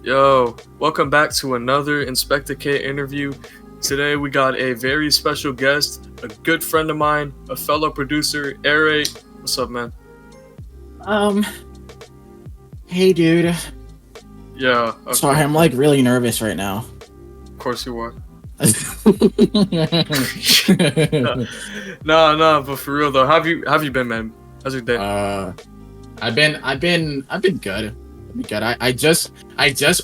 Yo, welcome back to another Inspector K interview. Today we got a very special guest, a good friend of mine, a fellow producer, Aerate. What's up, man? Um, hey dude. Yeah, okay. Sorry, I'm like really nervous right now. Of course you are. No, but for real though, how have you been, man? How's your day? I've been good. I just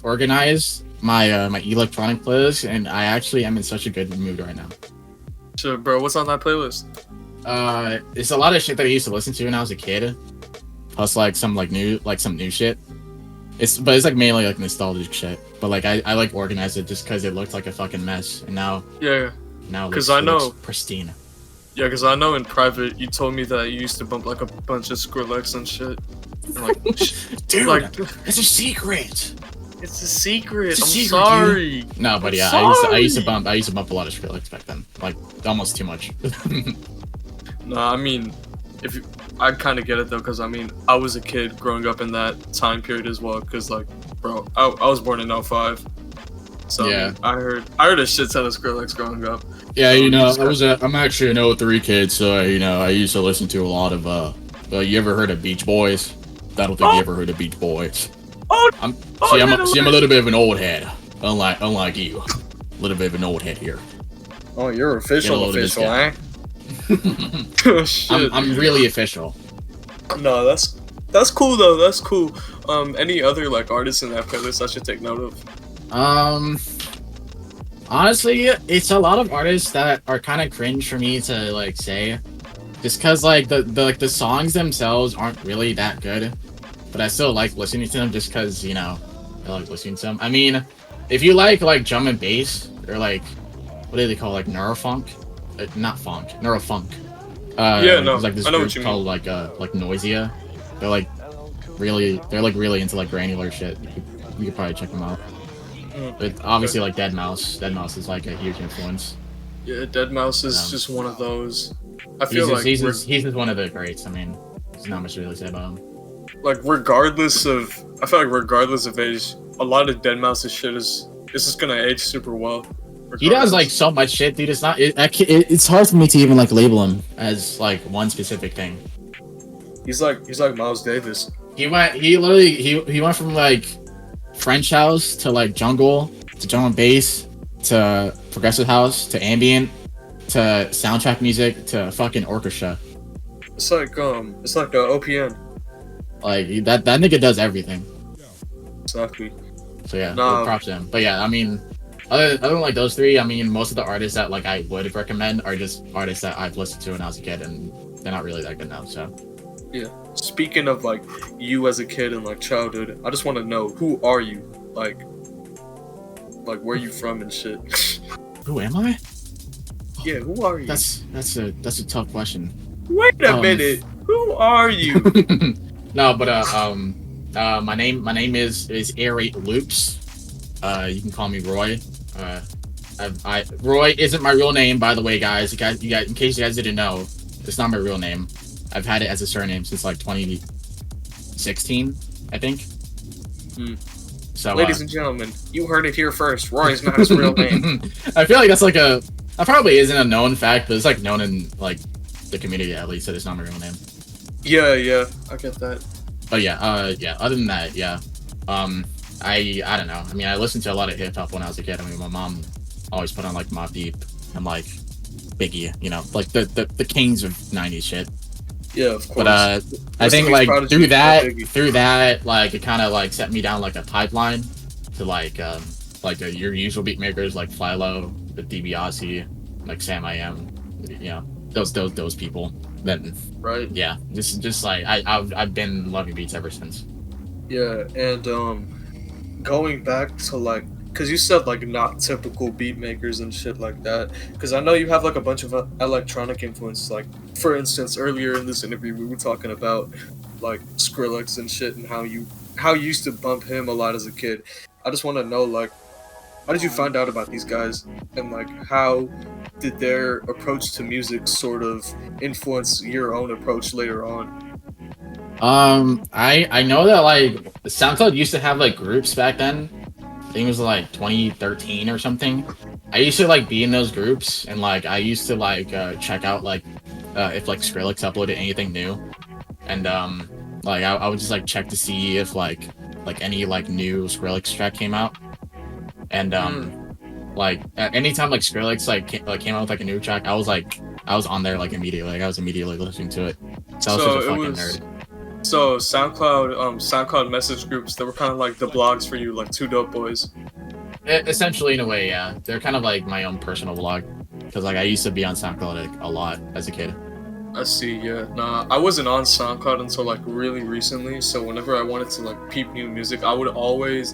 organized my my electronic playlist, and I actually am in such a good mood right now. Sure, bro. What's on that playlist? It's a lot of shit that I used to listen to when I was a kid, plus like some new shit. It's like mainly like nostalgic shit, but like I like organized it just because it looked like a fucking mess, and now Yeah, because I know it looks pristine. Yeah, because I know in private you told me that you used to bump like a bunch of Skrillex and shit. And, like, dude, like it's a secret. it's a secret. It's a I'm secret, sorry. No, but yeah, I used to bump a lot of Skrillex back then, like almost too much. No, I mean, I kind of get it though, because I mean, I was a kid growing up in that time period as well. Because like, bro, I was born in 05. So Yeah. I heard a shit ton of Skrillex growing up. Yeah, So I'm actually an 03 kid, so I used to listen to a lot of you ever heard of Beach Boys? I don't think you ever heard of Beach Boys. I'm a little bit of an old head, unlike you. A little bit of an old head here. Oh, you're official, eh? Oh, shit. I'm really official. No, that's cool though. That's cool. Any other like artists in that playlist I should take note of? Honestly, it's a lot of artists that are kind of cringe for me to like say, just because like the songs themselves aren't really that good, but I still like listening to them just because I like listening to them. I mean, if you like drum and bass or like what do they call like neurofunk, not funk, neurofunk. Yeah, no, there's like this I know group what you called like Noisia. They're really into like granular shit. You could probably check them out. But obviously, like Dead Mouse is like a huge influence. Yeah, Deadmau5 is just one of those. I feel like he's just one of the greats. I mean, there's not much to really say about him. Like I feel like regardless of age, a lot of Deadmau5's shit is just gonna age super well. He does like so much shit, dude. It's hard for me to even like label him as like one specific thing. He's like Miles Davis. He went from like French house to like jungle to drum and bass to progressive house to ambient to soundtrack music to fucking orchestra. It's like the OPN. Like that nigga does everything. Exactly. So yeah, props to him. But yeah, I mean, other than like those three, I mean, most of the artists that like I would recommend are just artists that I've listened to when I was a kid, and they're not really that good now. So yeah. Speaking of like you as a kid and like childhood, I just want to know, who are you? Like where you from and shit. who am I? Yeah, who are you? That's a tough question. Wait a minute. Who are you? No, but my name is Aerate Loops. You can call me Roy. Roy isn't my real name, by the way, guys. In case you guys didn't know, it's not my real name. I've had it as a surname since like 2016, I think. So, ladies and gentlemen, you heard it here first. Roy is not his real name. I feel like that's like that probably isn't a known fact, but it's like known in like the community at least that it's not my real name. Yeah, I get that. But yeah, other than that, yeah. I don't know. I mean, I listened to a lot of hip hop when I was a kid. I mean, my mom always put on like Mobb Deep and like Biggie, like the kings of 90s shit. Yeah, of course. But I think like through that, like it kind of like set me down like a pipeline to like your usual beat makers like Philo, the DiBiase, like Sam I Am, those people. Then right, yeah, just like I've been loving beats ever since. Yeah, and going back to like, because you said like not typical beat makers and shit like that, because I know you have like a bunch of electronic influence. Like for instance, earlier in this interview we were talking about like Skrillex and shit, and how you used to bump him a lot as a kid. I just want to know, like, how did you find out about these guys, and like how did their approach to music sort of influence your own approach later on? I know that like SoundCloud used to have like groups back then, I think it was like 2013 or something. I used to like be in those groups, and like I used to like check out like if like Skrillex uploaded anything new, and like I would just like check to see if like any like new Skrillex track came out, and like anytime like Skrillex came out with like a new track, I was on there like immediately. Like I was immediately listening to it. So I was such So a it fucking was nerd. so SoundCloud message groups, they were kind of like the blogs for you, like Two Dope Boys. Essentially, in a way, yeah. They're kind of like my own personal vlog because like I used to be on SoundCloud like, a lot as a kid. I see, yeah. Nah, I wasn't on SoundCloud until like really recently. So whenever I wanted to like peep new music, I would always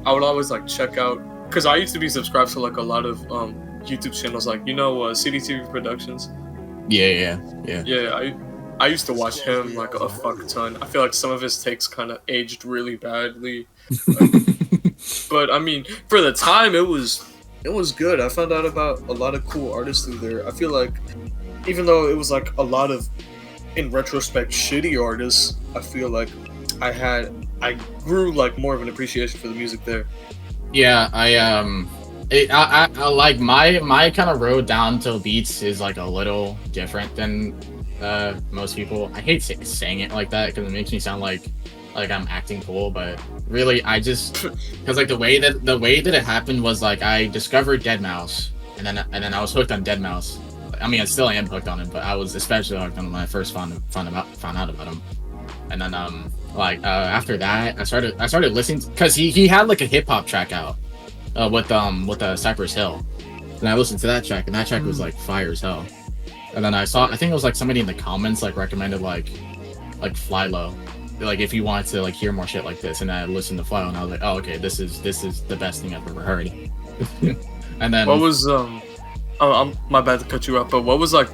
like check out, because I used to be subscribed to like a lot of YouTube channels, like CDTV Productions. Yeah. Yeah, I used to watch him like a fuck ton. I feel like some of his takes kind of aged really badly, like, but I mean, for the time, it was good. I found out about a lot of cool artists through there. I feel like even though it was like a lot of, in retrospect, shitty artists, I feel like I grew like more of an appreciation for the music there. Yeah, I like my kind of road down to beats is like a little different than most people. I hate saying it like that because it makes me sound like I'm acting cool, but really I just because like the way that it happened was like I discovered Dead Mouse, and then I was hooked on Dead Mouse. I mean, I still am hooked on him, but I was especially hooked on him when I first found out about him. And then after that, I started listening because he had like a hip hop track out with Cypress Hill, and I listened to that track, and that track was like fire as hell. And then I think it was like somebody in the comments like recommended like Fly Low, like if you wanted to like hear more shit like this, and I listened to Fly Low, and I was like, oh okay, this is the best thing I've ever heard. And then What was my bad to cut you off, but what was like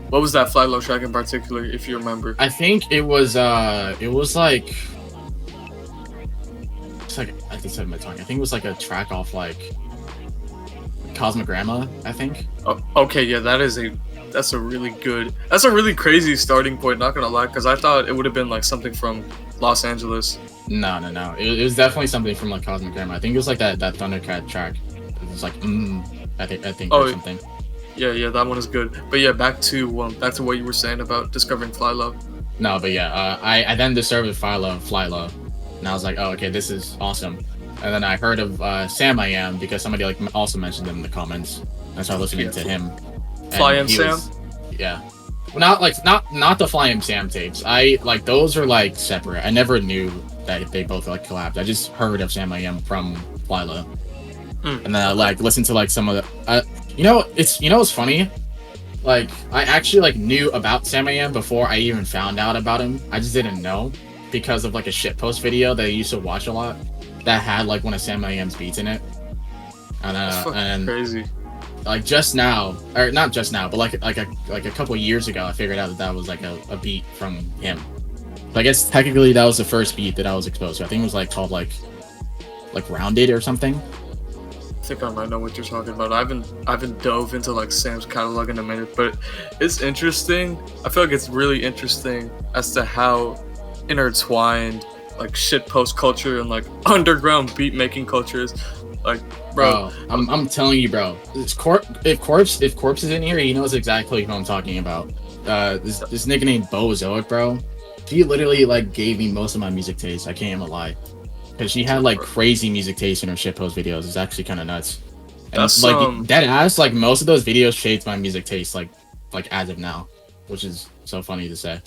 what was that Fly Low track in particular, if you remember? I think it was like it's like I think said my tongue. I think it was like a track off like Cosmogramma, I think. Oh, okay, yeah, that's a really crazy starting point. Not gonna lie, because I thought it would have been like something from Los Angeles. No. It was definitely something from like Cosmogramma. I think it was like that Thundercat track. It was like I think or something. Yeah, that one is good. But yeah, back to what you were saying about discovering Fly Low. No, but yeah, I then discovered Fly Low, and I was like, oh okay, this is awesome. And then I heard of Sam I Am because somebody like also mentioned him in the comments. And I started listening to him. Fly and Sam. Yeah, well, not the Fly and Sam tapes. I like those are like separate. I never knew that they both like collabed. I just heard of Sam I Am from Fly Low, and then I like listened to like some of the. It's funny. Like I actually like knew about Sam I Am before I even found out about him. I just didn't know because of like a shitpost video that I used to watch a lot that had like one of Sam I Am's beats in it. And crazy. Like just now, or not just now, but like a couple years ago, I figured out that was like a beat from him. So I guess technically that was the first beat that I was exposed to. I think it was like called like Rounded or something. I think I might know what you're talking about. I haven't dove into like Sam's catalog in a minute, but it's interesting. I feel like it's really interesting as to how intertwined like shitpost culture and like underground beat making culture is. Like, bro, I'm telling you, bro. If Corpse is in here, he knows exactly who I'm talking about. This nigga named Bozoic, bro. He literally like gave me most of my music taste. I can't even lie. Because she had like crazy music taste in her shitpost videos. It's actually kind of nuts. And that's like dead ass, like most of those videos shaped my music taste like as of now, which is so funny to say.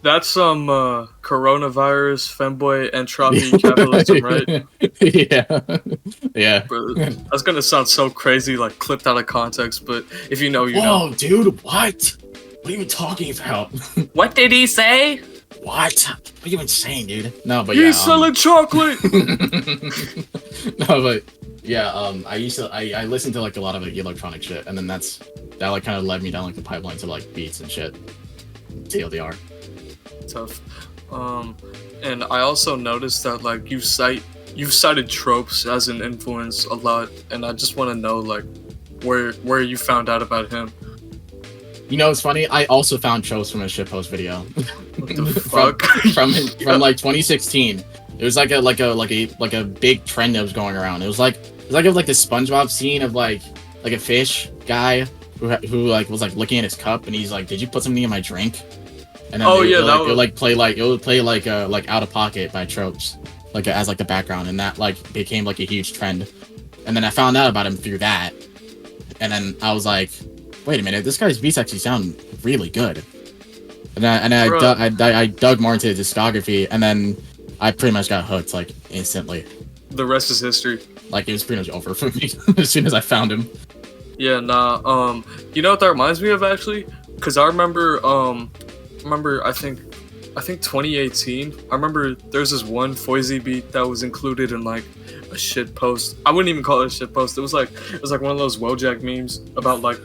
That's some coronavirus femboy entropy capitalism, right? Yeah. Bro, that's gonna sound so crazy, like clipped out of context. But if you know, you know. Whoa, dude, what? What are you talking about? What did he say? What are you even saying, dude? No, but He's selling chocolate. No, but yeah, I listened to like a lot of like electronic shit, and then that like kind of led me down like the pipeline to like beats and shit. TLDR. Tough. And I also noticed that like you've cited tropes as an influence a lot, and I just want to know like where you found out about him. You know, it's funny. I also found tropes from a shitpost video. What the fuck? from like 2016. It was like a big trend that was going around. It was like the SpongeBob scene of like a fish guy who like was like looking at his cup and he's like, "Did you put something in my drink?" And then it would play like Out of Pocket by Tropes, like as like the background, and that like became like a huge trend. And then I found out about him through that, and then I was like, wait a minute, this guy's beats actually sound really good. And I dug more into his discography, and then I pretty much got hooked like instantly. The rest is history. Like it was pretty much over for me as soon as I found him. Yeah, nah. You know what that reminds me of actually? Cause I remember I think 2018. I remember there's this one Foisey beat that was included in like a shit post. I wouldn't even call it a shit post. It was like one of those Wojak memes about like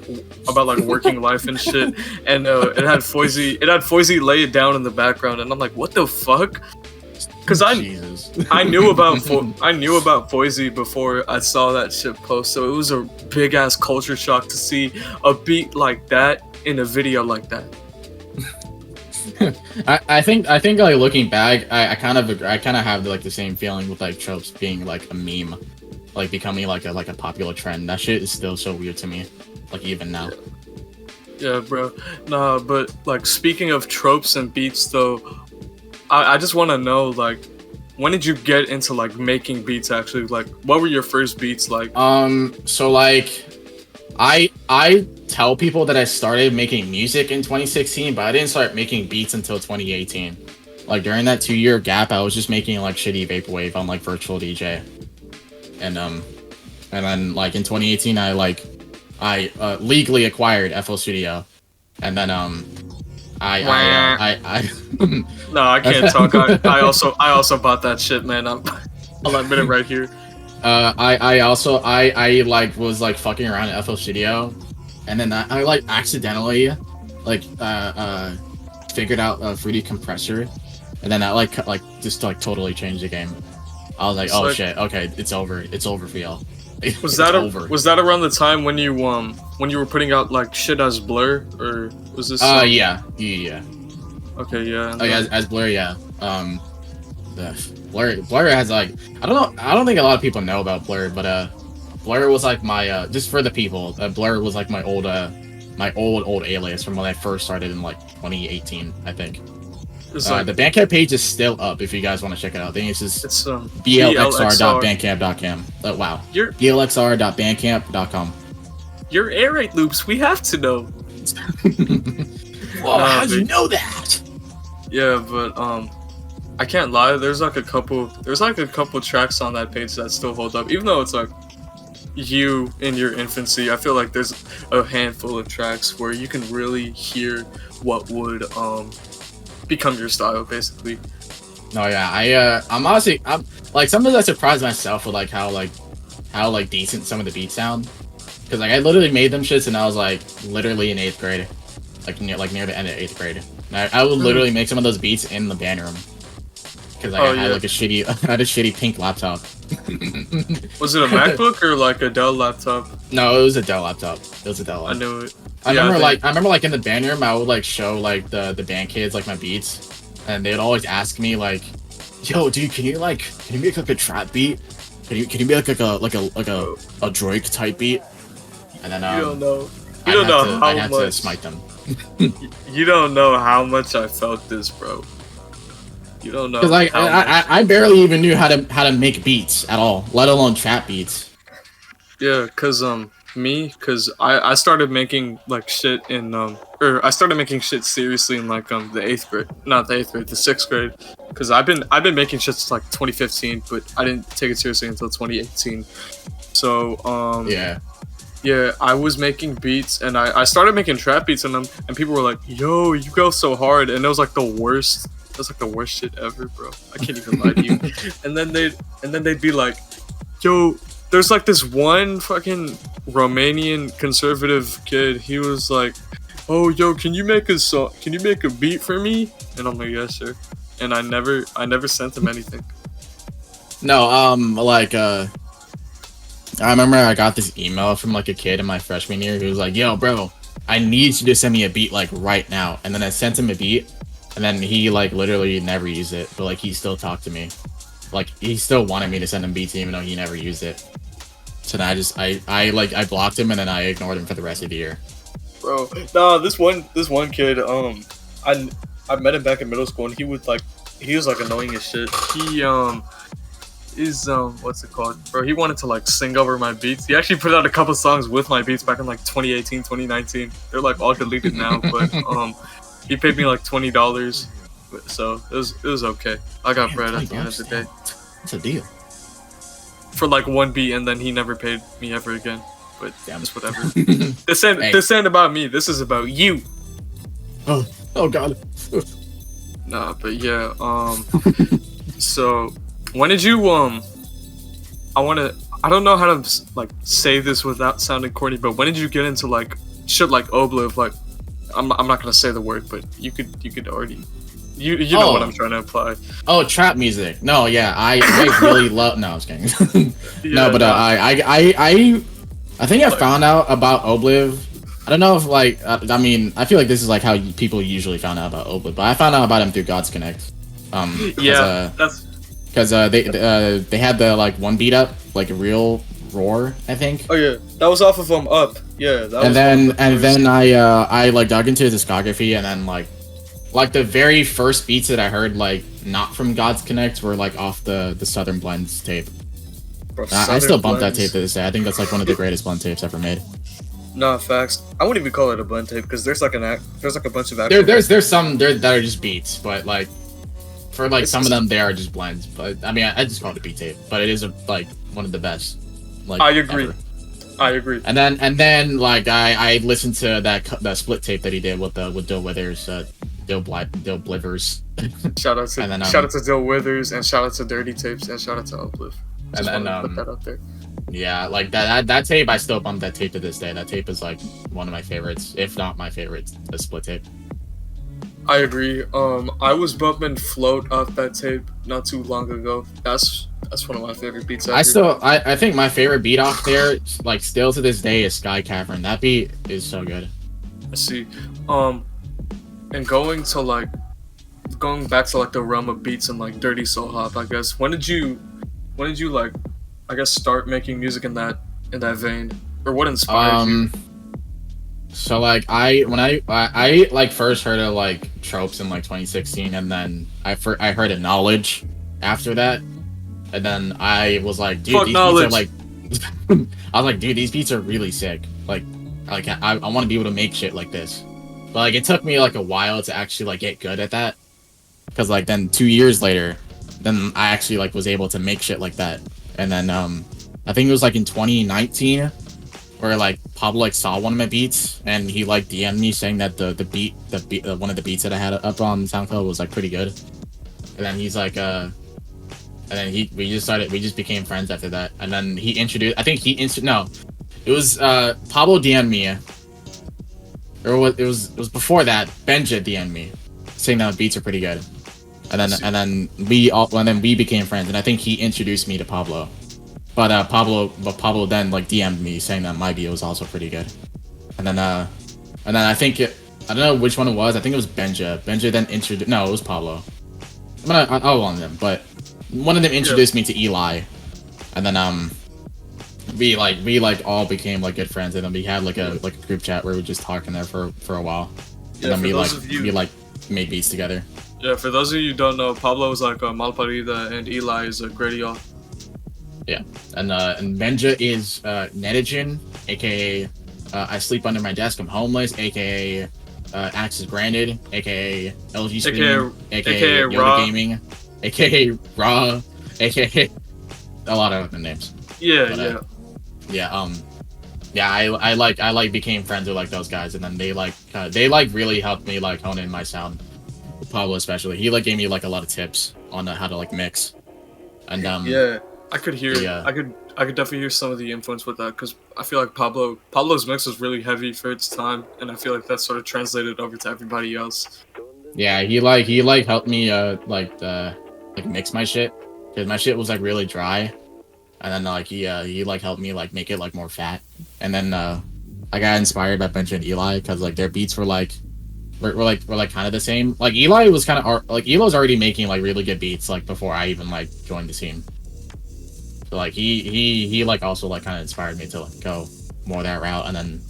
working life and shit. And it had Foisey lay it down in the background, and I'm like, what the fuck? Because I knew about Foisey before I saw that shit post, so it was a big ass culture shock to see a beat like that in a video like that. I think like looking back, I kind of have like the same feeling with like Tropes being like a meme, like becoming like a popular trend. That shit is still so weird to me, like even now. Yeah, bro. Nah, but like speaking of tropes and beats though, I just want to know, like, when did you get into like making beats actually? Like, what were your first beats like? So like I tell people that I started making music in 2016, but I didn't start making beats until 2018. Like during that 2-year gap, I was just making like shitty vaporwave on like virtual DJ. And then like in 2018 I legally acquired FL Studio. And then I no, I can't talk. I also bought that shit, man. I'll admit it right here. I also like was like fucking around at FL Studio, and then I like accidentally like figured out a 3D compressor, and then that like just like totally changed the game. I was like, oh shit, okay, it's over for y'all. Was that around the time when you were putting out like shit as Blur, or was this? Yeah. Okay, yeah. Oh yeah, as Blur, yeah. Blur has like I don't think a lot of people know about Blur, but Blur was like my just for the people. Blur was like my old alias from when I first started in like 2018, I think. The Bandcamp page is still up if you guys want to check it out. I think it's just blxr.bandcamp.com. Wow. blxr.bandcamp.com. Your aerate loops, we have to know. Whoa, how'd you know that? Yeah, but I can't lie. There's like a couple tracks on that page that still hold up, even though it's like you in your infancy. I feel like there's a handful of tracks where you can really hear what would become your style, basically. No, yeah, I'm like sometimes I surprise myself with like how decent some of the beats sound, because like I literally made them shits and I was like literally in 8th grade, like near the end of 8th grade. And I would literally make some of those beats in the band room. Because I had like a shitty pink laptop. Was it a MacBook or like a Dell laptop? No, it was a Dell laptop. I knew it. I remember like in the band room, I would like show like the band kids like my beats, and they'd always ask me like, "Yo, dude, can you make like a trap beat? Can you make like a Drake type beat?" And then you don't know I had to smite them. You don't know how much I felt this, bro. You don't know. Because like I barely even knew how to make beats at all, let alone trap beats. Yeah, cause I started making like shit in I started making shit seriously in like the 8th grade, not the 8th grade, the 6th grade. Cause I've been making shit since like 2015, but I didn't take it seriously until 2018. So yeah, I was making beats, and I started making trap beats in them, and people were like, "Yo, you go so hard," and it was like the worst. It was like the worst shit ever, bro. I can't even lie to you. And then they'd be like, "Yo, there's like this one fucking Romanian conservative kid. He was like, oh, yo, can you make a song? Can you make a beat for me?" And I'm like, "Yes, sir." And I never sent him anything. No, I remember I got this email from like a kid in my freshman year who was like, "Yo, bro, I need you to send me a beat like right now." And then I sent him a beat, and then he like literally never used it, but like he still talked to me. like he still wanted me to send him beats even though he never used it. So then I blocked him and then I ignored him for the rest of the year. Bro, nah, this one kid, I I met him back in middle school, and he was like annoying as shit. He is what's it called, bro? He wanted to like sing over my beats. He actually put out a couple songs with my beats back in like 2018, 2019. They're like all deleted now, but he paid me like $20, so it was okay. I got bread at the end of the day. That's a deal. For like one beat, and then he never paid me ever again. But Damn. it's whatever. This ain't about me. This is about you. Oh god. Nah, but yeah. So when did you I don't know how to like say this without sounding corny, but when did you get into like shit like Obliv? Like, I'm not gonna say the word, but you could already. You know what I'm trying to apply. Oh, trap music. No, yeah, I really love. No, I was kidding. No, but I think I found out about Obliv. I don't know if like I mean I feel like this is like how people usually found out about Obliv, but I found out about him through God's Connect. Yeah, that's because they had the like one beat up like a real roar, I think. Oh yeah, that was off of Up. Yeah, that and was then I like dug into his discography, and then like the very first beats that I heard like not from God's Connect were like off the Southern Blends tape. Bro, I still bump that tape to this day. I think that's like one of the greatest blend tapes ever made. Nah, facts. I wouldn't even call it a blend tape because there's like a bunch of there's some that are just beats, but like for like some of them they are just blends. But I mean I just call it a beat tape, but it is like one of the best. Like I agree. Ever. I agree. And then like I listened to that split tape that he did with Dill Withers, Dill Blivers. Shout out to Dill Withers, and shout out to Dirty Tapes, and shout out to Uplift. Put that out there. Yeah, like that tape, I still bump that tape to this day. That tape is like one of my favorites, if not my favorite, the split tape. I agree. I was bumping Float off that tape not too long ago. That's one of my favorite beats ever. I think my favorite beat off there, like still to this day, is Sky Cavern. That beat is so good. I see. And going back to like the realm of beats and like dirty soul hop, I guess. When did you like, I guess, start making music in that vein, or what inspired you? So like when I like first heard of like Tropes in like 2016, and then I heard of Knowledge after that, and then I was like, dude, these beats are like, I was like, dude, these beats are really sick. Like I want to be able to make shit like this, but like it took me like a while to actually like get good at that, because like then 2 years later, then I actually like was able to make shit like that. And then I think it was like in 2019 where like Pablo like saw one of my beats, and he like DM'd me saying that the beat one of the beats that I had up on SoundCloud was like pretty good. And then he's like and then we just became friends after that. And then he introduced, I think it was Pablo DM'd me, or it was before that Benja DM'd me saying that beats are pretty good. And then we became friends, and I think he introduced me to Pablo. But Pablo then like DM'd me saying that my beat was also pretty good. And then I think I don't know which one it was. I think it was Benja. Benja then introduced. No, it was Pablo. I'll on them, but one of them introduced me to Eli, and then we all became like good friends, and then we had like a group chat where we were just talking there for a while, and then we made beats together. Yeah, for those of you who don't know, Pablo is like a Malparida, and Eli is a Gradiol. Yeah, and Benja is Netigen, aka I sleep under my desk, I'm homeless, aka Access Granted, aka LG Screen, aka Yoda Raw. Gaming, aka Raw, aka a lot of other names. Yeah, I became friends with like those guys, and then they really helped me like hone in my sound. Pablo especially, he like gave me like a lot of tips on how to like mix, and yeah, I could hear, I could definitely hear some of the influence with that, because I feel like Pablo's mix was really heavy for its time, and I feel like that sort of translated over to everybody else. Yeah, he helped me mix my shit, because my shit was like really dry, and then like he like helped me like make it like more fat, and then I got inspired by Benji and Eli, because like their beats were like we're kind of the same. Like Eli was kind of like Eli's already making like really good beats like before I even like joined the scene. So like he like also like kind of inspired me to like go more that route, and then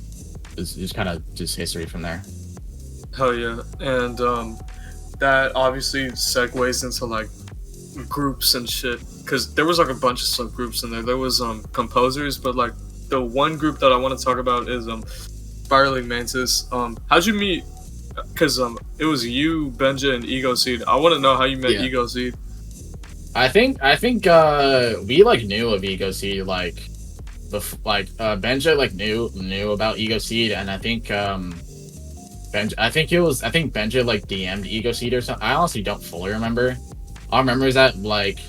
it's kind of just history from there. Hell yeah. And that obviously segues into like groups and shit, because there was like a bunch of subgroups in there. There was composers, but like the one group that I want to talk about is Spiraling Mantis. How'd you meet? Because it was you, Benja, and Ego Seed. I want to know how you met Yeah. Ego Seed. I think we like knew of Ego Seed like Benja like knew about Ego Seed, and I think I think Benja like DM'd Ego Seed or something. I honestly don't fully remember. All I remember is that like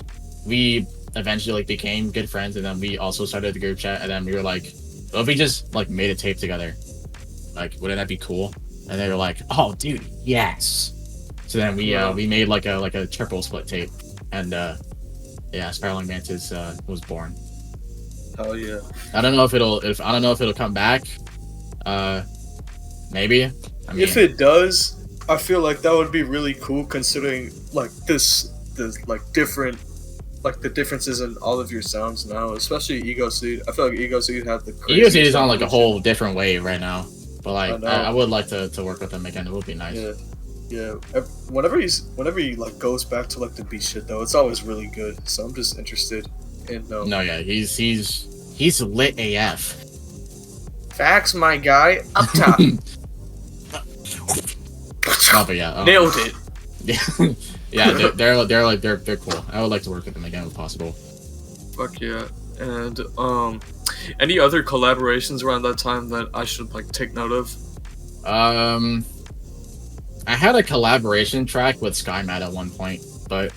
we eventually like became good friends, and then we also started the group chat, and then we were like, what if we just like made a tape together? Like, wouldn't that be cool? And they were like, oh dude, yes. So then we made like a triple split tape, and yeah, Spiraling Mantis was born. Hell yeah. I don't know if it'll come back. Maybe. I mean, If it does, I feel like that would be really cool, considering like the like different, like the differences in all of your sounds now, especially Ego Seed. I feel like Ego Seed had the Ego Seed is sound on like a shit. whole different wave right now. But like, I I would like to work with him again. It would be nice. Yeah, yeah. Whenever he like goes back to like the beat shit though, it's always really good. So I'm just interested in No, yeah, he's lit AF. facts, my guy. Up top. Oh, but yeah, Nailed it. Yeah, yeah, they're cool. I would like to work with them again if possible. Fuck yeah. And any other collaborations around that time that I should like take note of? I had a collaboration track with SkyMat at one point, but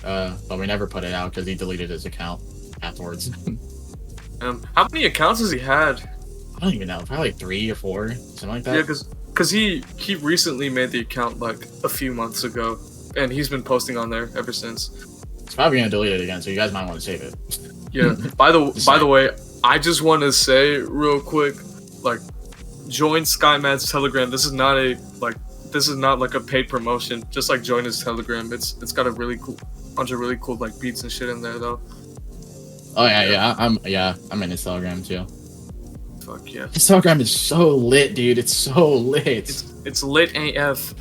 we never put it out because he deleted his account afterwards. How many accounts has he had? I don't even know, probably 3 or 4, something like that. Yeah, because he recently made the account like a few months ago, and he's been posting on there ever since. It's probably gonna delete it again, so you guys might want to save it. Yeah. By the way, I just want to say real quick, like, join SkyMad's Telegram. This is not like a paid promotion. Just like join his Telegram. It's got a really cool bunch of really cool like beats and shit in there though. Oh yeah, I'm in his Telegram too. Fuck yeah. His Telegram is so lit, dude. It's so lit. It's lit AF.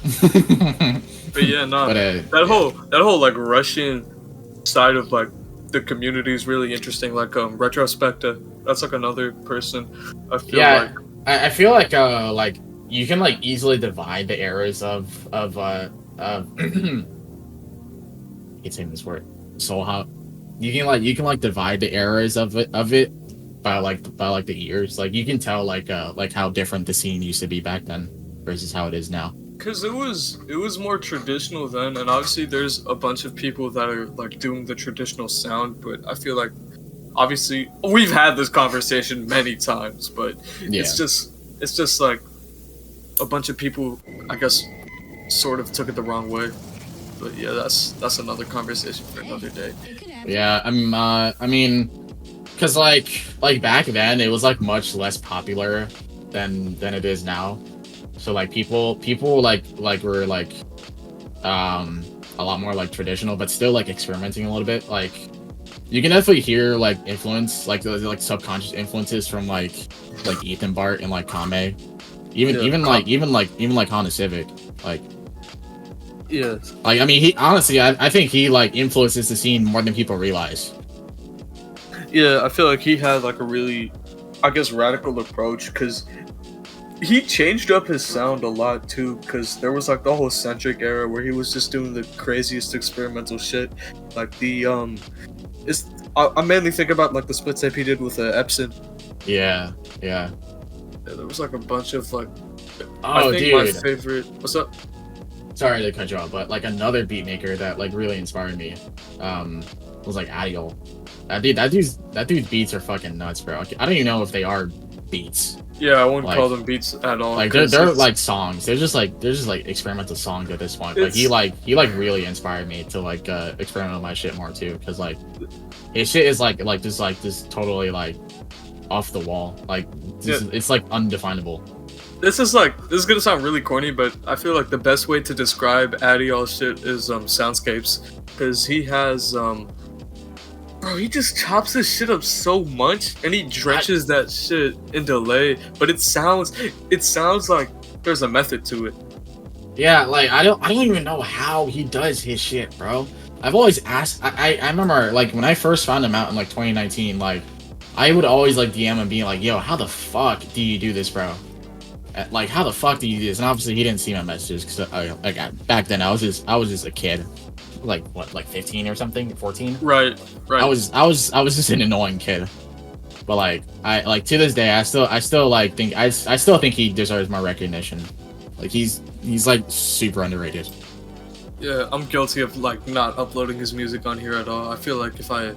But yeah, no. But, that whole like Russian side of like the community is really interesting. Like Retrospecta, that's like another person. I feel like. I feel like you can like easily divide the eras of it's saying this word, soul hop. You can divide the eras of it by the years. Like you can tell like how different the scene used to be back then versus how it is now. Because it was more traditional then, and obviously there's a bunch of people that are like doing the traditional sound, but I feel like obviously we've had this conversation many times, but it's just like a bunch of people, I guess, sort of took it the wrong way. But yeah, that's another conversation for another day. Yeah, I mean, because like back then it was like much less popular than it is now. So like people like were like a lot more like traditional, but still like experimenting a little bit. Like you can definitely hear like influence, like the like subconscious influences from like Ethan Bart and like Kame, even like Honda Civic, like. Yeah. Like I mean, he honestly, I think he like influences the scene more than people realize. Yeah, I feel like he had like a really, I guess, radical approach, because he changed up his sound a lot too, because there was like the whole Centric era where he was just doing the craziest experimental shit. Like the I mainly think about like the split tape he did with Epson. Yeah. There was like a bunch of like. Oh, I think dude. my favorite. What's up? Sorry to cut you off, but like another beat maker that like really inspired me, was like Adiol. That dude's beats are fucking nuts, bro. I don't even know if they are beats. Yeah, I wouldn't call them beats at all. Like they're like songs. They're just like experimental songs at this point. Like he really inspired me to like experiment with my shit more too, because like his shit is like this totally like off the wall. Like it's like undefinable. This is gonna sound really corny, but I feel like the best way to describe Adiol's shit is soundscapes, because he has bro, he just chops his shit up so much, and he drenches that shit in delay, but it sounds like there's a method to it. Yeah, like I don't even know how he does his shit, bro. I've always asked. I remember like when I first found him out in like 2019, like I would always like DM him being like, "Yo, how the fuck do you do this, bro? Like, how the fuck do you do this?" And obviously he didn't see my messages because back then I was just a kid, like what, like 15 or something, 14. Right. I was just an annoying kid. But like I like to this day I still like think I still think he deserves more recognition. Like he's like super underrated. Yeah, I'm guilty of like not uploading his music on here at all. I feel like if I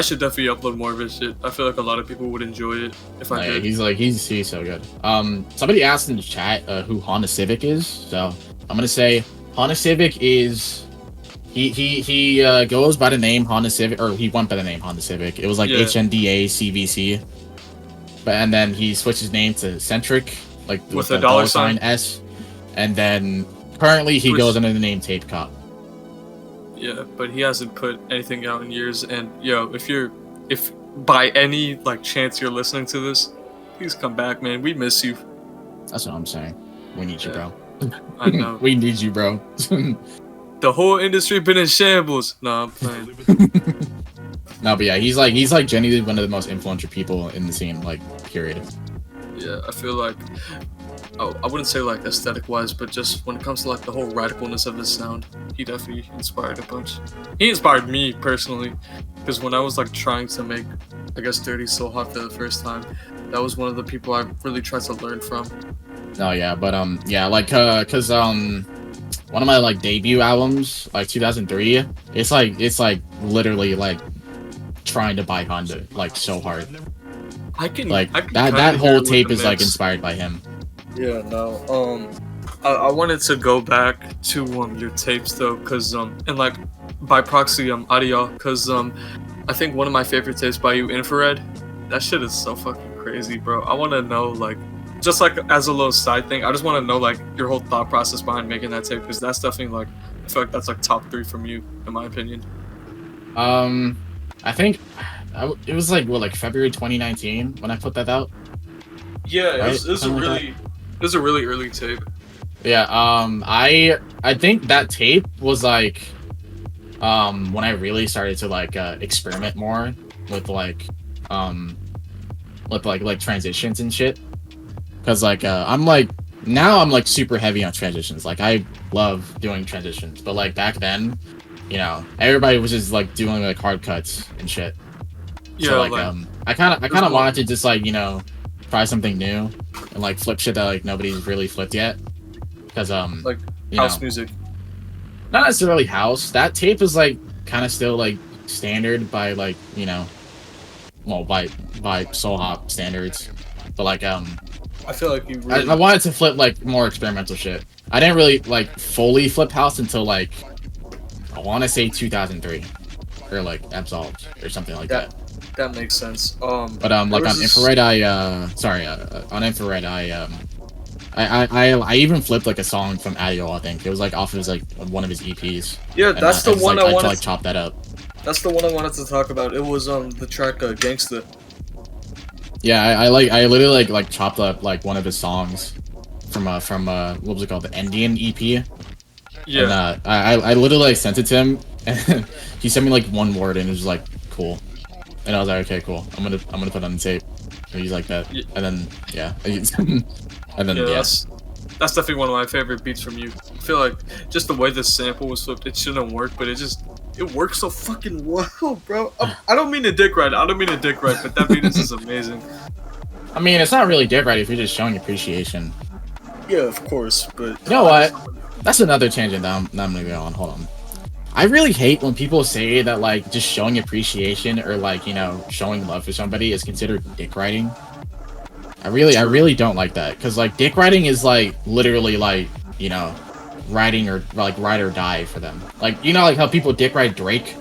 should definitely upload more of his shit. I feel like a lot of people would enjoy it if I did. He's so good. Somebody asked in the chat who Honda Civic is, so I'm gonna say Honda Civic is he goes by the name Honda Civic, or he went by the name Honda Civic. It was like HNDA CVC, but and then he switched his name to Centric, like with the dollar sign S, and then currently he goes under the name Tape Cop. Yeah, but he hasn't put anything out in years. And yo, if by any like chance you're listening to this, please come back, man. We miss you. That's what I'm saying. We need you, bro. I know. We need you, bro. The whole industry been in shambles. No, I'm playing. No, but yeah, he's like genuinely one of the most influential people in the scene, like, period. Yeah, I feel like, I wouldn't say like aesthetic wise, but just when it comes to like the whole radicalness of his sound, he definitely inspired a bunch. He inspired me personally, because when I was like trying to make, I guess, Dirty So Hot for the first time, that was one of the people I really tried to learn from. Oh yeah, but yeah, like cause one of my like debut albums, like 2003, it's like literally like trying to buy Honda like so hard. I can that whole tape is like inspired by him. Yeah, no. I wanted to go back to your tapes though, cause and like by proxy audio, cause I think one of my favorite tapes by you, Infrared, that shit is so fucking crazy, bro. I want to know like, just like as a little side thing, I just want to know like your whole thought process behind making that tape, because that's definitely like, I feel like that's like top 3 from you in my opinion. I think it was like what, like February 2019 when I put that out. Yeah, right? it was a really early tape. Yeah, I think that tape was like when I really started to like experiment more with like transitions and shit. Cause like I'm like super heavy on transitions. Like I love doing transitions, but like back then, you know, everybody was just like doing like hard cuts and shit. Yeah, so like I kind of wanted to just like, you know, try something new and like flip shit that like nobody's really flipped yet. Cause like house music, not necessarily house. That tape is like kind of still like standard by like, you know, well by soul hop standards, but like I feel like you really... I wanted to flip like more experimental shit. I didn't really like fully flip house until like I want to say 2003 or like Absolved or something like that. That makes sense. But like on Infrared, on Infrared, I even flipped like a song from Adio. I think it was like off of like one of his EPs. Yeah, that's the one I wanted to like chop that up. That's the one I wanted to talk about. It was the track Gangsta. Yeah, I literally like chopped up like one of his songs from what was it called, the Indian EP. Yeah. And I literally like, sent it to him, and he sent me like one word, and it was like cool, and I was like, okay, cool. I'm gonna put it on the tape. And he's like that, and then yeah, and then yeah. That's definitely one of my favorite beats from you. I feel like just the way the sample was flipped, it shouldn't work, but it works so fucking well, bro. I don't mean to dick ride. But that beat is just amazing. I mean, it's not really dick ride if you're just showing appreciation. Yeah, of course, but... You know what? That's another tangent that I'm gonna go on. Hold on. I really hate when people say that, like, just showing appreciation or, like, you know, showing love for somebody is considered dick riding. I really don't like that. Because, like, dick riding is, like, literally, like, you know... riding or like ride or die for them, like, you know, like how people dick ride Drake.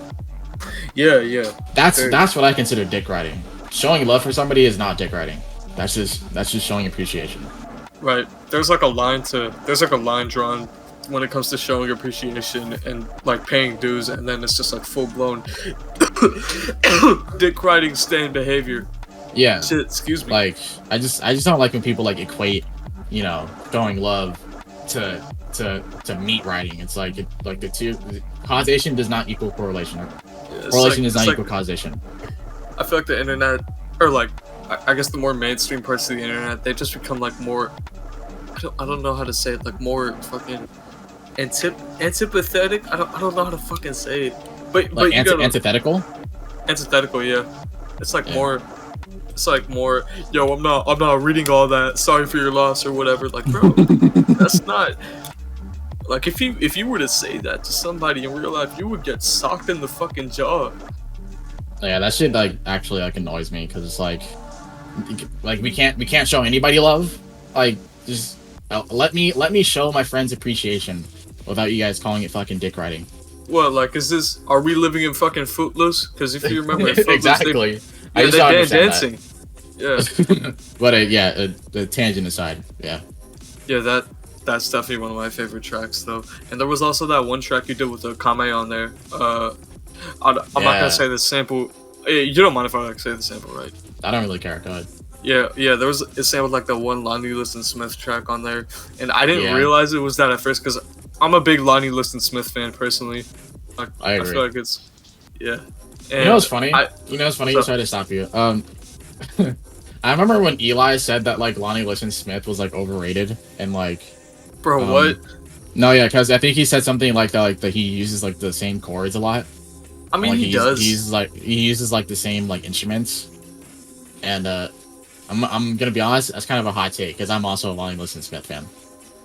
Yeah. That's what I consider dick riding. Showing love for somebody is not dick riding. That's just showing appreciation. Right. There's like a line drawn when it comes to showing appreciation and like paying dues, and then it's just like full blown dick riding stain behavior. Yeah, Shit, excuse me. like I just don't like when people like equate, showing love to meat riding. It's like like the two causation does not equal correlation. Correlation does not equal causation. I feel like the internet, or like I guess the more mainstream parts of the internet, they just become like more. I don't know how to say it. Like more fucking antipathetic. I don't know how to fucking say it. But you gotta, Antithetical. antithetical, yeah. It's like Yeah. more. It's like more. Yo, I'm not reading all that. Sorry for your loss or whatever. Like, bro, that's not. Like if you were to say that to somebody in real life, you would get socked in the fucking jaw. Yeah, that shit like actually like annoys me because it's like we can't show anybody love. Like just let me show my friends appreciation without you guys calling it fucking dick riding. What, like, are we living in fucking Footloose? Because if you remember, in Footloose, Exactly. they don't dancing. Yeah, But the tangent aside, yeah. yeah, that's definitely one of my favorite tracks, though. And there was also that one track you did with the Kame on there. I'm not gonna say the sample. You don't mind if I like say the sample, right? I don't really care. Go ahead. Yeah. There was a sample like the one Lonnie Liston Smith track on there, and I didn't Yeah. realize it was that at first because I'm a big Lonnie Liston Smith fan personally. Like, I agree. feel like it's yeah. And You know what's funny? So- Sorry to stop you. I remember when Eli said that like Lonnie Liston Smith was like overrated and like. Bro, what? No, yeah, because I think he said something like that, like that he uses like the same chords a lot. I mean, Like, he does. He uses like the same like instruments, and I'm gonna be honest, that's kind of a hot take because I'm also a Lonnie Liston Smith fan.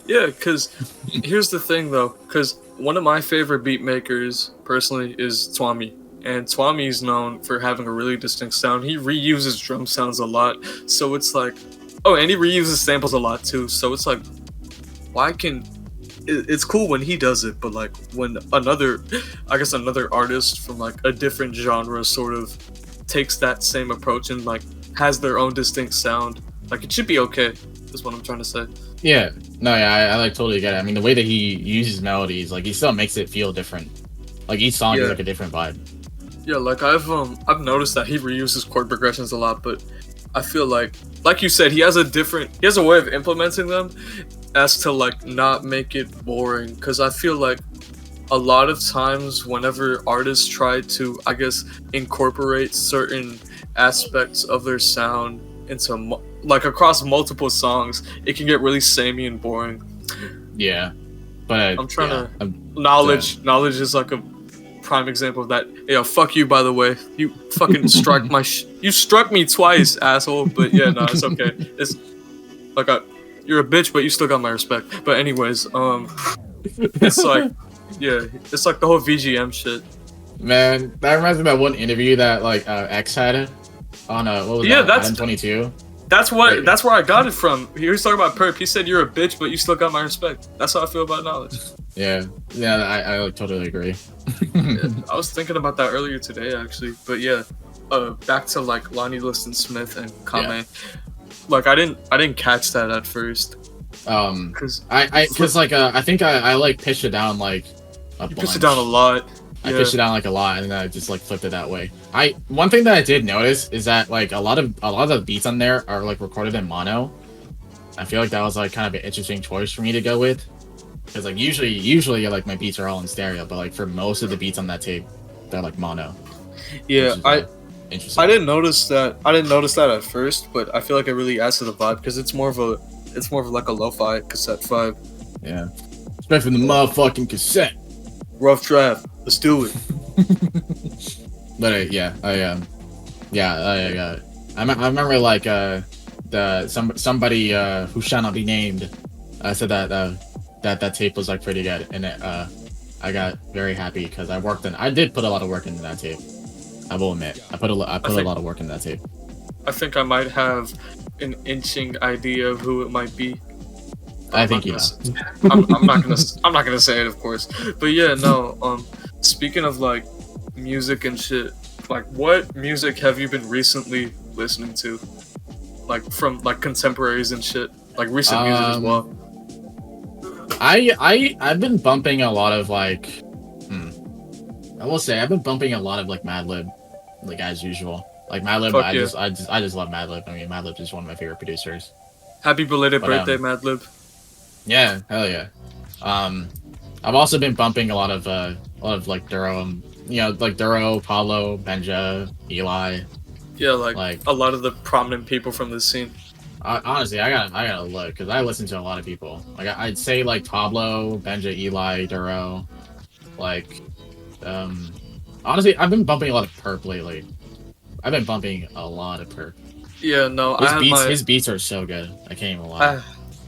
Yeah, because here's the thing though, because one of my favorite beat makers personally is Twami, and Twami's known for having a really distinct sound. He reuses drum sounds a lot, so it's like, oh, and he reuses samples a lot too. So it's like, why can it's cool when he does it, but like when another artist from like a different genre sort of takes that same approach and like has their own distinct sound, like it should be okay. Is what I'm trying to say. Yeah, no, yeah, I like totally get it. I mean, the way that he uses melodies, like he still makes it feel different. Like each song is like a different vibe. Yeah, like I've noticed that he reuses chord progressions a lot, but I feel like you said, he has a way of implementing them as to like not make it boring. Because I feel like a lot of times whenever artists try to, I guess, incorporate certain aspects of their sound into like across multiple songs, it can get really samey and boring. Yeah, but I'm trying to knowledge is like a prime example of that. Yeah, fuck you, by the way. You fucking struck you struck me twice, asshole. But yeah, no, it's okay. It's like you're a bitch, but you still got my respect. But anyways, it's like, yeah, it's like the whole VGM shit. Man, that reminds me of that one interview that like X had on what was that? That's 22. That's where I got it from. He was talking about Perp. He said you're a bitch, but you still got my respect. That's how I feel about knowledge. Yeah, I like, totally agree. Yeah, I was thinking about that earlier today, actually. But yeah, back to like Lonnie Liston Smith and Kame. Yeah. Like I didn't catch that at first. Because I think I like pitched it down like a bunch. Pitched it down a lot. I pitched it down like a lot, and then I just like flipped it that way. One thing that I did notice is that like a lot of the beats on there are like recorded in mono. I feel like that was like kind of an interesting choice for me to go with, because like usually like my beats are all in stereo, but like for most of the beats on that tape, they're like mono. Yeah, interesting. I didn't notice that. I didn't notice that at first, but I feel like it really adds to the vibe because it's more of like a lo-fi cassette vibe. Yeah, especially the motherfucking cassette. Rough draft. Let's do it. But I remember like somebody who shall not be named said that tape was like pretty good, and I got very happy because I did put a lot of work into that tape. I will admit, I put a lot of work into that tape. I think I might have an inching idea of who it might be. I think you know. I'm not gonna say it, of course. But yeah, no. Speaking of like music and shit, like what music have you been recently listening to? Like from like contemporaries and shit. like recent music as well. I've been bumping a lot of like, I will say I've been bumping a lot of like Madlib, like as usual. Like Madlib, Fuck yeah. I just love Madlib. I mean, Madlib is one of my favorite producers. Happy belated But birthday, Madlib. yeah, hell yeah. I've also been bumping a lot of like Duro, like Duro, Pablo, Benja, Eli. Yeah, like a lot of the prominent people from this scene. Honestly, I gotta look because I listen to a lot of people. Like I'd say like Pablo, Benja, Eli, Duro. Like, honestly, I've been bumping a lot of Perp lately. I've been bumping a lot of Perp. Yeah, no, His beats are so good. I can't even lie.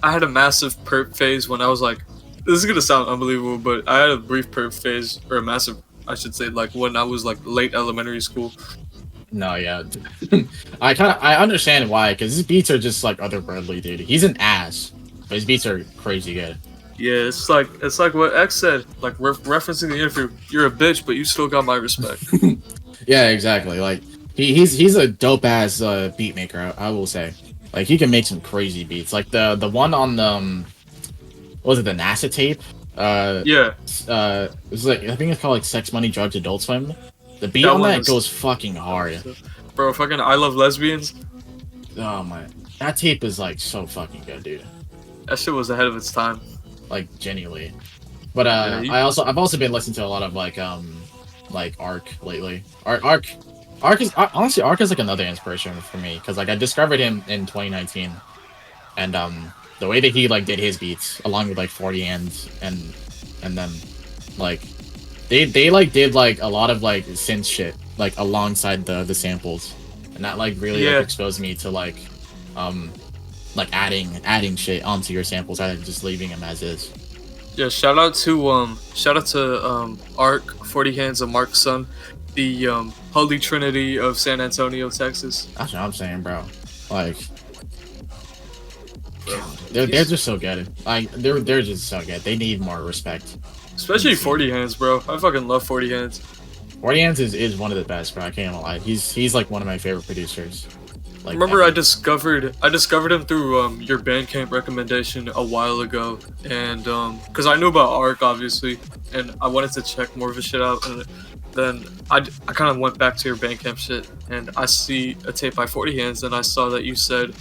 I had a massive perp phase when I was like, this is gonna sound unbelievable, but I had a brief perp phase, or a massive, I should say, like when I was like late elementary school. No, yeah, I understand why, because his beats are just like otherworldly, dude. He's an ass, but his beats are crazy good. Yeah, it's like what X said, like referencing the interview. You're a bitch, but you still got my respect. Yeah, exactly. Like he's a dope ass beat maker. I will say, like he can make some crazy beats. Like the one on the what was it, the NASA tape? Yeah. It was like, I think it's called like Sex, Money, Drugs, Adult Swim. The beat That on one that was- goes fucking hard. Bro, fucking I Love Lesbians. Oh my, that tape is like so fucking good, dude. That shit was ahead of its time. Like genuinely. But Yeah, I've also been listening to a lot of like Arc lately. Arc is honestly, Arc is like another inspiration for me because like I discovered him in 2019, and the way that he like did his beats along with like 40 and then like they like did like a lot of like synth shit like alongside the samples, and that like really like exposed me to like adding shit onto your samples rather than just leaving them as is. Yeah, shout out to Arc, 40 Hands, and Mark's son, the Holy Trinity of San Antonio, Texas. That's what I'm saying, bro. Like, they're just so good. Like, they're just so good. They need more respect. Especially 40 Hands, bro. I fucking love 40 Hands. 40 Hands is one of the best, bro. I can't even lie. He's like one of my favorite producers. Like, Remember, I discovered him through your Bandcamp recommendation a while ago, and because I knew about Arc obviously, and I wanted to check more of his shit out, and then I kind of went back to your Bandcamp shit, and I see a tape by 40 Hands, and I saw that you said,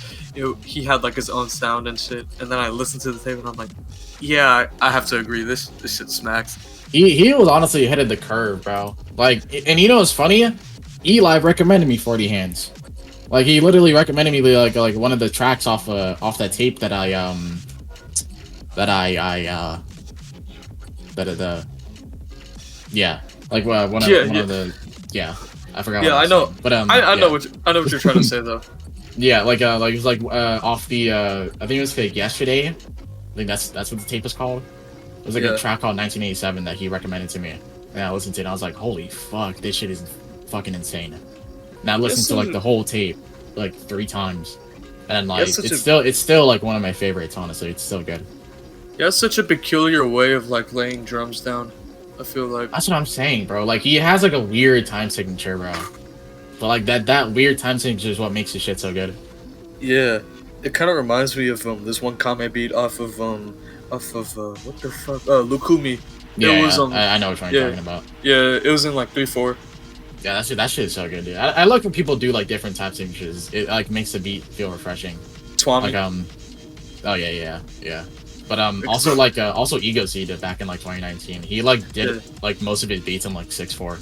he had like his own sound and shit, and then I listened to the tape, and I'm like, yeah, I have to agree, this shit smacks. He was honestly ahead of the curve, bro. Like, and you know what's funny? Eli recommended me 40 Hands. Like he literally recommended me like one of the tracks off that tape that I like one of the I forgot. Yeah, I know. Saying. But I know what you're trying to say though. Yeah, like it was like off the I think it was like Yesterday. I think that's what the tape was called. It was like a track called 1987 that he recommended to me, and I listened to it. And I was like, holy fuck, this shit is fucking insane. And I listened to like the whole tape like 3 times, and like it's still like one of my favorites. Honestly, it's still good. Yeah, it's such a peculiar way of like laying drums down. I feel like that's what I'm saying, bro. Like he has like a weird time signature, bro. But like that weird time signature is what makes his shit so good. Yeah, it kind of reminds me of this one Kame beat off of what the fuck Lukumi. Yeah, it was, I know what you're talking about. Yeah, it was in like 3/4. Yeah, that shit is so good, dude. I like when people do like different time signatures. It like makes the beat feel refreshing. Swami. Like oh yeah. But also like also Ego Seed back in like 2019. He like did like most of his beats in like 6/4.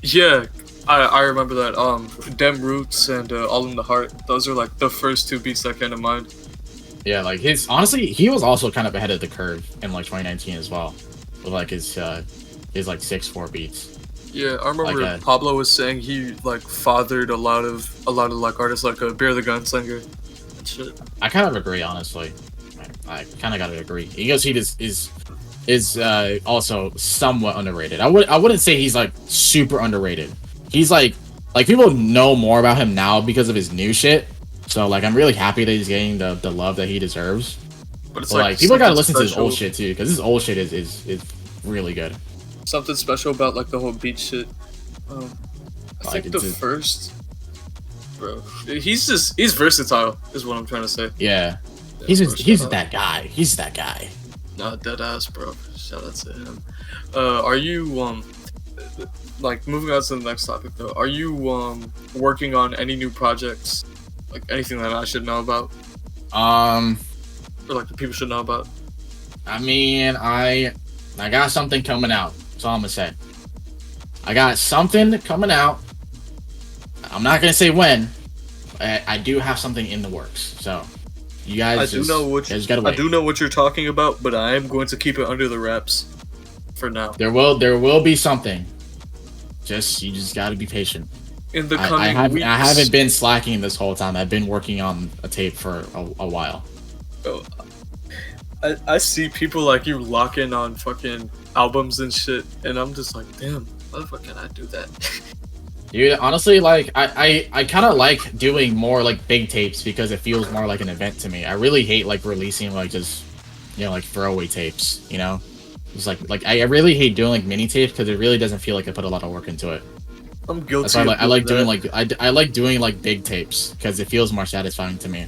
Yeah, I remember that. Dem Roots and All in the Heart. Those are like the first 2 beats that came to mind. Yeah, like honestly, he was also kind of ahead of the curve in like 2019 as well, with like his like 6/4 beats. Yeah, I remember Pablo was saying he like fathered a lot of like artists like Bear the Gunslinger and shit. I kind of agree, honestly. I kind of gotta agree. Ego Seed is also somewhat underrated. I wouldn't say he's like super underrated. He's like people know more about him now because of his new shit. So like I'm really happy that he's getting the love that he deserves. But it's like people gotta listen to his old shit too, because his old shit is really good. Something special about like the whole beat shit. I think the first, bro, he's versatile is what I'm trying to say. Yeah. Yeah, bro, shout he's out. that guy. He's that guy. Nah, dead ass, bro. Shout out to him. Are you like moving on to the next topic though? Are you working on any new projects? Like anything that I should know about, Um, or like the people should know about? I mean, I got something coming out. That's all I'm gonna say. I got something coming out. I'm not gonna say when. I do have something in the works. So you guys I do know what you guys gotta wait. I do know what you're talking about, but I am going to keep it under the wraps for now. There will be something. You just gotta be patient. In the coming weeks, I haven't been slacking this whole time. I've been working on a tape for a while. Bro, I see people like you lock in on fucking albums and shit, and I'm just like, damn, why the fuck can I do that? Dude, honestly, like I kind of like doing more like big tapes because it feels more like an event to me. I really hate like releasing like just like throwaway tapes. It's like I really hate doing like mini tapes because it really doesn't feel like I put a lot of work into it. I'm guilty. That's why I like doing like I like doing like big tapes because it feels more satisfying to me.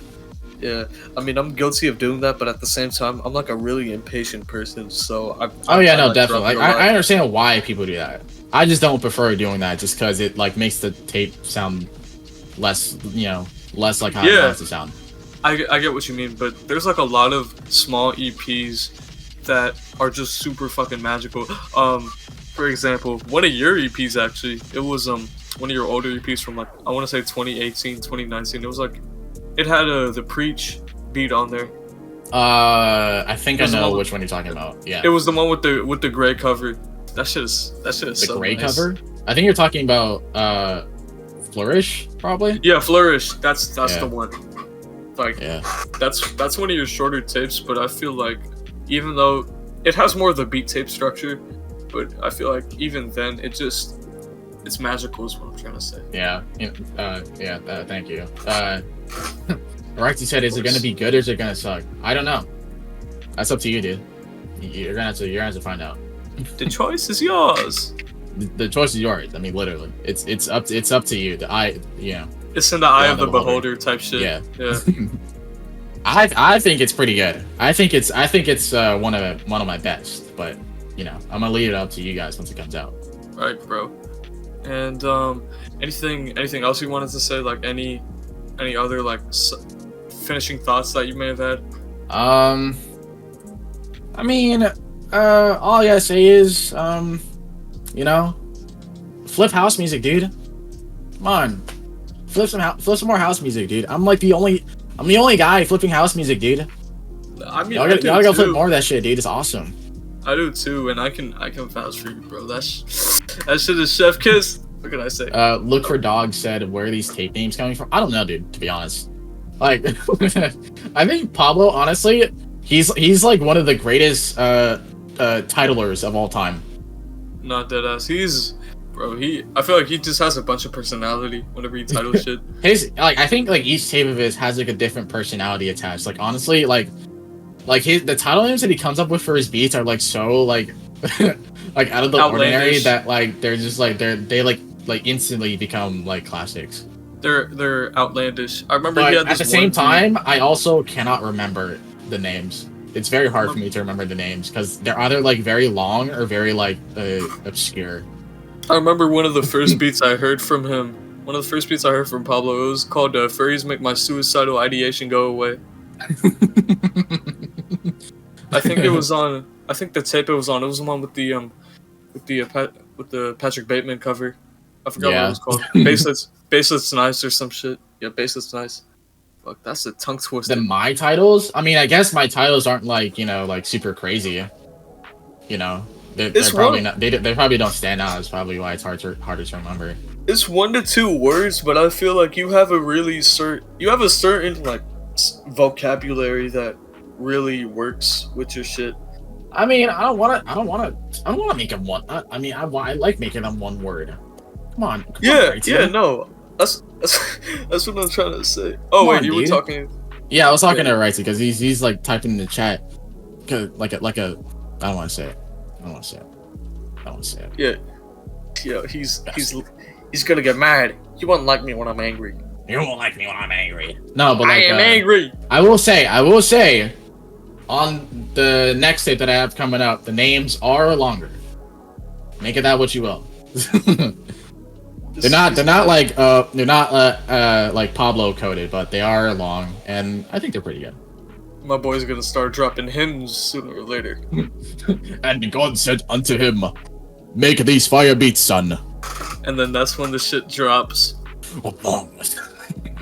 Yeah, I mean, I'm guilty of doing that, but at the same time, I'm like a really impatient person, so Oh yeah, no, like, definitely. Like, I understand why people do that. I just don't prefer doing that just because it like makes the tape sound less, less like how it wants to sound. I get what you mean, but there's like a lot of small EPs that are just super fucking magical. For example, one of your EPs actually, it was one of your older EPs from like I want to say 2018, 2019. It was like it had the Preach beat on there. I think I know which one you're talking about. Yeah. It was the one with the gray cover. That shit is the so gray nice. cover. I think you're talking about Flourish, probably. Yeah, Flourish. That's the one. Like yeah. That's one of your shorter tapes, but I feel like even though it has more of the beat tape structure, but I feel like even then it's magical is what I'm trying to say. Yeah. Thank you. Rexy said, "Is it gonna be good or is it gonna suck?" I don't know. That's up to you, dude. You're gonna have to find out. The choice is yours. The choice is yours. I mean, literally, it's up to you. It's in the eye of the beholder type shit. Yeah. I think it's pretty good. I think it's one of my best. But I'm gonna leave it up to you guys once it comes out. Right, bro. And anything else you wanted to say? Like any other like finishing thoughts that you may have had? I mean, all I gotta say is, flip house music, dude. Come on, flip some more house music, dude. I'm the only guy flipping house music, dude. I mean, y'all gotta flip more of that shit, dude. It's awesome. I do too, and I can vouch for you, bro. That shit is chef kiss. What can I say? Look for Dog said, where are these tape names coming from? I don't know, dude, to be honest. Like, I think Pablo, honestly, he's like one of the greatest titlers of all time. Not deadass. I feel like he just has a bunch of personality whenever he titles shit. I think like each tape of his has like a different personality attached. Like honestly, like the title names that he comes up with for his beats are like so like like out of the ordinary that like they're just like they instantly become like classics. They're outlandish. I remember but he had this at the same time, I also cannot remember the names. It's very hard for me to remember the names because they're either like very long or very like obscure. I remember one of the first beats I heard from him. One of the first beats I heard from Pablo. It was called "Furries Make My Suicidal Ideation Go Away." I think it was on. I think the tape it was on. It was the one with the Patrick Bateman cover. I forgot what it was called. Baselet's Nice or some shit. Yeah, Baselet's Nice. Fuck, that's a tongue twister. My titles? I mean, I guess my titles aren't like like super crazy. They're probably not. They probably don't stand out. That's probably why it's harder to remember. It's 1 to 2 words, but I feel like you have a certain like vocabulary that really works with your shit. I mean, I don't want to make them one. I mean, I like making them one word. Come on. No. That's what I'm trying to say. Oh wait, you were talking. Yeah, I was talking to Ricey because he's like typing in the chat, like a. I don't want to say it. I don't want to say it. Yeah, he's gonna get mad. He won't like me when I'm angry. You won't like me when I'm angry. No, but I like, am angry. I will say, on the next tape that I have coming up, the names are longer. Make it that what you will. They're not like Pablo coded, but they are long, and I think they're pretty good. My boy's gonna start dropping hymns sooner or later. And God said unto him, "Make these fire beats, son." And then that's when the shit drops.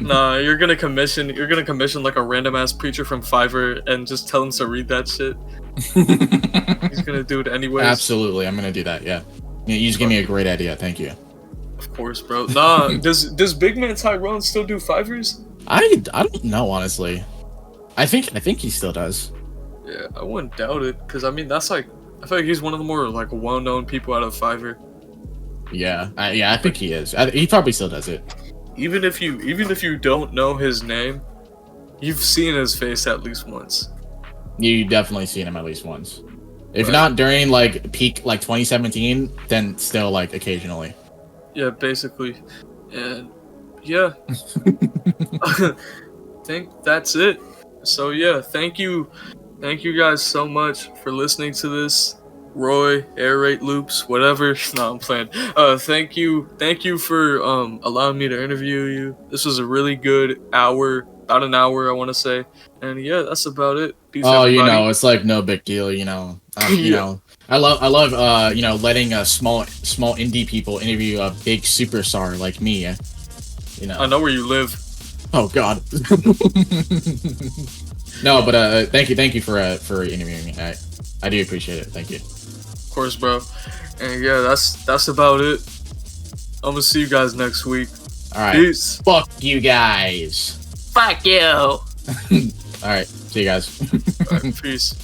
Nah, you're gonna commission like a random ass preacher from Fiverr and just tell him to read that shit. He's gonna do it anyways. Absolutely, I'm gonna do that. Yeah, you just gave me a great idea. Thank you. Of course, bro. Nah, does Big Man Tyrone still do Fivers? I don't know, honestly. I think he still does. Yeah, I wouldn't doubt it, cause I mean that's like I feel like he's one of the more like well-known people out of Fiverr. Yeah, I think he is. He probably still does it. Even if you don't know his name, you've seen his face at least once. You definitely seen him at least once. If Right. not during like peak like 2017, then still like occasionally. Yeah, basically, and yeah, think that's it. So yeah, thank you guys so much for listening to this. Roy, aerate loops, whatever. No, I'm playing. Thank you for allowing me to interview you. This was a really good hour, about an hour, I want to say. And yeah, that's about it. Peace, everybody. It's like no big deal, you know. I love letting small indie people interview a big superstar like me. I know where you live. Oh God. No, but thank you for interviewing me. I do appreciate it. Thank you. Of course, bro. And yeah, that's about it. I'm gonna see you guys next week. All right. Peace. Fuck you guys. Fuck you. All right. See you guys. All right, peace.